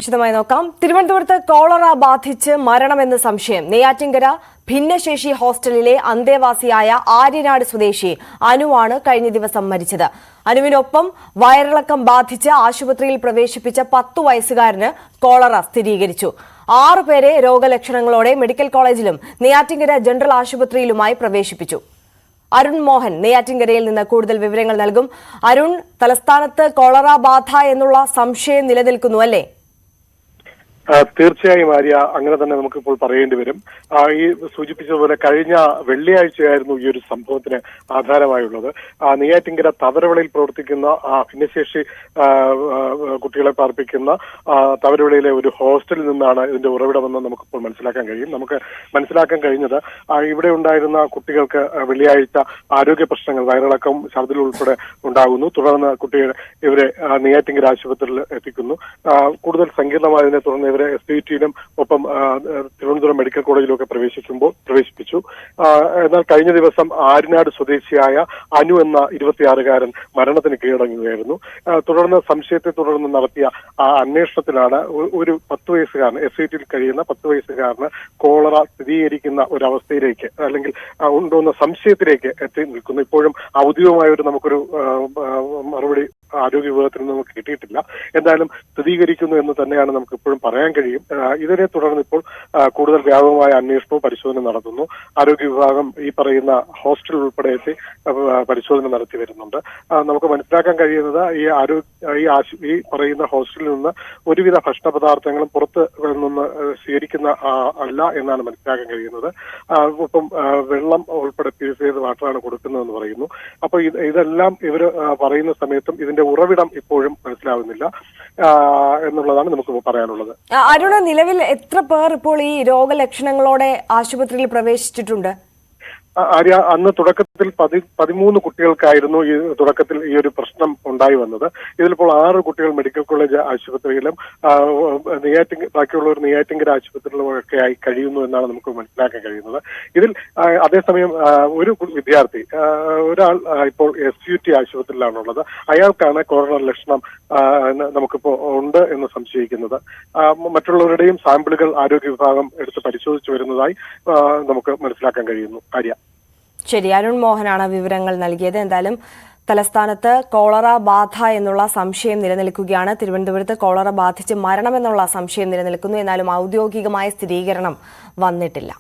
വിശദമായി നോക്കാം. തിരുവനന്തപുരത്ത് കോളറ ബാധിച്ച് മരണമെന്ന് സംശയം. നെയ്യാറ്റിൻകര ഭിന്നശേഷി ഹോസ്റ്റലിലെ അന്തേവാസിയായ ആര്യനാട് സ്വദേശി അനുവാണ് കഴിഞ്ഞ ദിവസം മരിച്ചത്. അനുവിനൊപ്പം വയറിളക്കം ബാധിച്ച് ആശുപത്രിയിൽ പ്രവേശിപ്പിച്ച 10 വയസ്സുകാരന് കോളറ സ്ഥിരീകരിച്ചു. 6 പേരെ രോഗലക്ഷണങ്ങളോടെ മെഡിക്കൽ കോളേജിലും നെയ്യാറ്റിൻകര ജനറൽ ആശുപത്രിയിലുമായി പ്രവേശിപ്പിച്ചു. അരുൺ മോഹൻ നെയ്യാറ്റിൻകരയിൽ നിന്ന് കൂടുതൽ വിവരങ്ങൾ നൽകും. അരുൺ, തലസ്ഥാനത്ത് കോളറ ബാധ എന്നുള്ള സംശയം നിലനിൽക്കുന്നു അല്ലേ? തീർച്ചയായും ആര്യ, അങ്ങനെ തന്നെ നമുക്കിപ്പോൾ പറയേണ്ടി വരും. ഈ സൂചിപ്പിച്ചതുപോലെ കഴിഞ്ഞ വെള്ളിയാഴ്ചയായിരുന്നു ഈ ഒരു സംഭവത്തിന് ആധാരമായുള്ളത്. നെയ്യാറ്റിൻകര തവരവിളയിൽ പ്രവർത്തിക്കുന്ന ഭിന്നശേഷി കുട്ടികളെ പാർപ്പിക്കുന്ന തവരവിളയിലെ ഒരു ഹോസ്റ്റലിൽ നിന്നാണ് ഇതിന്റെ ഉറവിടമെന്ന് നമുക്കിപ്പോൾ മനസ്സിലാക്കാൻ കഴിയും. നമുക്ക് മനസ്സിലാക്കാൻ കഴിഞ്ഞത് ഇവിടെ ഉണ്ടായിരുന്ന കുട്ടികൾക്ക് വെള്ളിയാഴ്ച ആരോഗ്യ പ്രശ്നങ്ങൾ, വയറിളക്കം, ഛർദ്ദിൽ ഉൾപ്പെടെ ഉണ്ടാകുന്നു. തുടർന്ന് ഇവരെ നെയ്യാറ്റിൻകര ആശുപത്രിയിൽ എത്തിക്കുന്നു. കൂടുതൽ സങ്കീർണമായതിനെ തുടർന്ന് ഇവരെ SPTയിലും ഒപ്പം തിരുവനന്തപുരം മെഡിക്കൽ കോളേജിലും ഒക്കെ പ്രവേശിപ്പിച്ചു. എന്നാൽ കഴിഞ്ഞ ദിവസം ആര്യനാട് സ്വദേശിയായ അനു എന്ന 26-കാരൻ മരണത്തിന് കീഴടങ്ങുകയായിരുന്നു. തുടർന്ന് സംശയത്തെ തുടർന്ന് നടത്തിയ അന്വേഷണത്തിലാണ് ഒരു 10 വയസ്സുകാരൻ, SPTയിൽ കഴിയുന്ന 10 വയസ്സുകാരന് കോളറ സ്ഥിരീകരിക്കുന്ന ഒരവസ്ഥയിലേക്ക്, അല്ലെങ്കിൽ ഉണ്ടോന്ന സംശയത്തിലേക്ക് എത്തി നിൽക്കുന്നു. ഇപ്പോഴും ഔദ്യോഗികമായ നമുക്കൊരു മറുപടി ആരോഗ്യ വിഭാഗത്തിൽ നിന്ന് നമുക്ക് കിട്ടിയിട്ടില്ല. എന്തായാലും സ്ഥിരീകരിക്കുന്നു എന്ന് തന്നെയാണ് നമുക്ക് ഇപ്പോഴും പറയാൻ കഴിയും. ഇതിനെ തുടർന്ന് ഇപ്പോൾ കൂടുതൽ വ്യാപകമായ അന്വേഷണവും പരിശോധന നടത്തുന്നു. ആരോഗ്യ വിഭാഗം ഈ പറയുന്ന ഹോസ്റ്റൽ ഉൾപ്പെടെ എത്തി പരിശോധന നടത്തി വരുന്നുണ്ട്. നമുക്ക് മനസ്സിലാക്കാൻ കഴിയുന്നത് ഈ പറയുന്ന ഹോസ്റ്റലിൽ നിന്ന് ഒരുവിധ ഭക്ഷണ പദാർത്ഥങ്ങളും പുറത്ത് നിന്ന് സ്വീകരിക്കുന്ന അല്ല എന്നാണ് മനസ്സിലാക്കാൻ കഴിയുന്നത്. ഒപ്പം വെള്ളം ഉൾപ്പെടെ പ്യൂരിഫൈ ചെയ്ത വാട്ടറാണ് കൊടുക്കുന്നതെന്ന് പറയുന്നു. അപ്പൊ ഇതെല്ലാം ഇവർ പറയുന്ന സമയത്തും ഇതിന്റെ ഉറവിടം ഇപ്പോഴും മനസ്സിലാവുന്നില്ല എന്നുള്ളതാണ് നമുക്ക് പറയാനുള്ളത്. അരുണ, നിലവിൽ എത്ര പേർ ഇപ്പോൾ ഈ രോഗലക്ഷണങ്ങളോടെ ആശുപത്രിയിൽ പ്രവേശിച്ചിട്ടുണ്ട്? ആര്യ, അന്ന് തുടക്കത്തിൽ 13 കുട്ടികൾക്കായിരുന്നു തുടക്കത്തിൽ ഈ ഒരു പ്രശ്നം ഉണ്ടായി വന്നത്. ഇതിലിപ്പോൾ 6 കുട്ടികൾ മെഡിക്കൽ കോളേജ് ആശുപത്രിയിലും ബാക്കിയുള്ളവർ നെയ്യാറ്റിൻകര ആശുപത്രിയിലും ഒക്കെ ആയി കഴിയുന്നു എന്നാണ് നമുക്ക് മനസ്സിലാക്കാൻ കഴിയുന്നത്. ഇതിൽ അതേസമയം ഒരു വിദ്യാർത്ഥി, ഒരാൾ ഇപ്പോൾ SUT ആശുപത്രിയിലാണുള്ളത്. അയാൾക്കാണ് കൊറോണ ലക്ഷണം നമുക്കിപ്പോ ഉണ്ട് എന്ന് സംശയിക്കുന്നത്. മറ്റുള്ളവരുടെയും സാമ്പിളുകൾ ആരോഗ്യ വിഭാഗം എടുത്ത് പരിശോധിച്ചു വരുന്നതായി നമുക്ക് മനസ്സിലാക്കാൻ കഴിയുന്നു. ആര്യ, ശരി, അരുൺ മോഹനാണ് വിവരങ്ങൾ നൽകിയത്. എന്തായാലും തലസ്ഥാനത്ത് കോളറ ബാധ എന്നുള്ള സംശയം നിലനിൽക്കുകയാണ്. തിരുവനന്തപുരത്ത് കോളറ ബാധിച്ച് മരണമെന്നുള്ള സംശയം നിലനിൽക്കുന്നു. എന്നാലും ഔദ്യോഗികമായ സ്ഥിരീകരണം വന്നിട്ടില്ല.